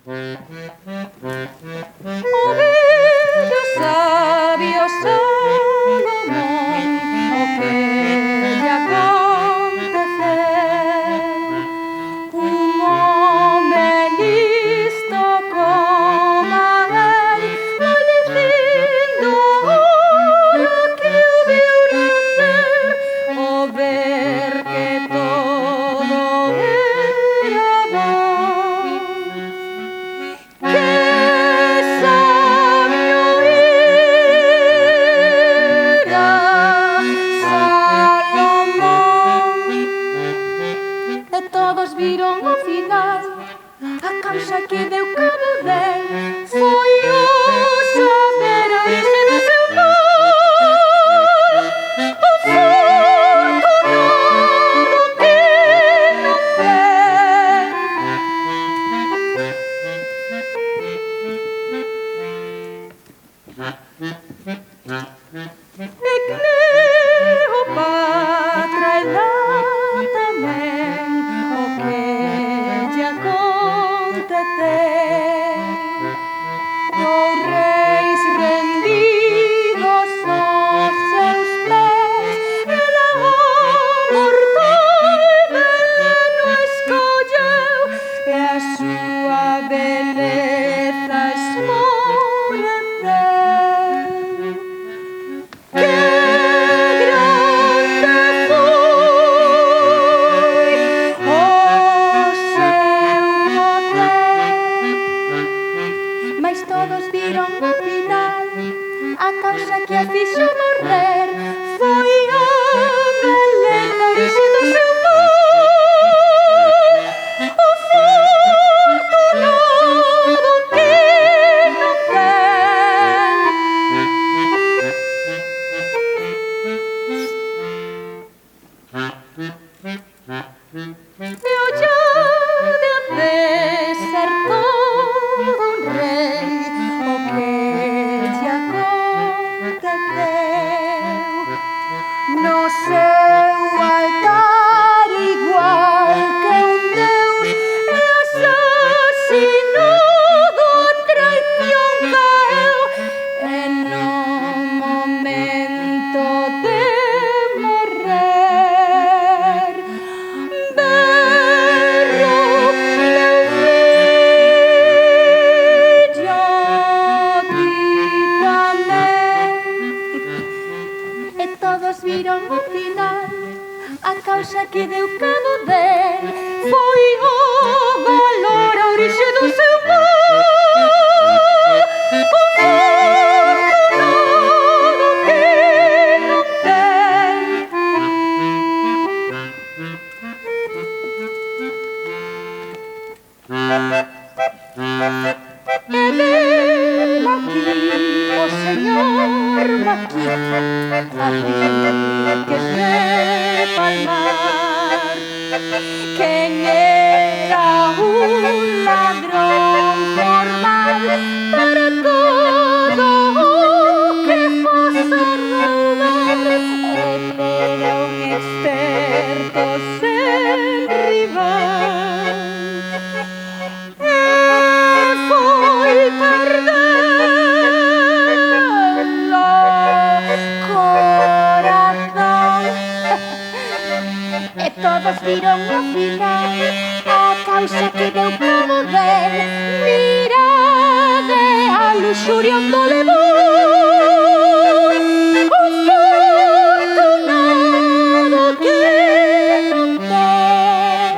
O bello sabio Salomón, o que lle aconteceu. Un home listo coma el, maldicindo o que o viu nacer, o ver que todo era van. Que sabio era Salomón. E todos viron ao final a causa que deu cabo del foi o saber a orixe do seu mal. O fortunado que non ven. E Cleopatra e lá tamén o que lle aconteceu. Os reis rendidos aos seus pés, ela o mortal veneno escolleu e a súa beleza esmoreceu. Que grande foi o seu poder, mas todos viron ao final a causa que a fixo morrer foi a beleza a orixe do seu mal. O fortunado que non ten. E ollade a César todo un rei o que lle aconteceu. No seu altar igual que un deus e asasinado a traición caeu, e no momento de morrer berrou: meu fillo, ti tamén. E todos viron ao final a causa que deu cabo del foi o valor a orixe do seu mal. O fortunado que non ten. E vela aquí o señor Maquis a piques de palmar. Quen era un ladrón formal para todo o que fosse roubar, e todo un experto sen rival. E foi perdelo corazón. E todos viron ao final a causa que deu cabo del. Mirade a luxuria onde levou. O fortunado que non ten.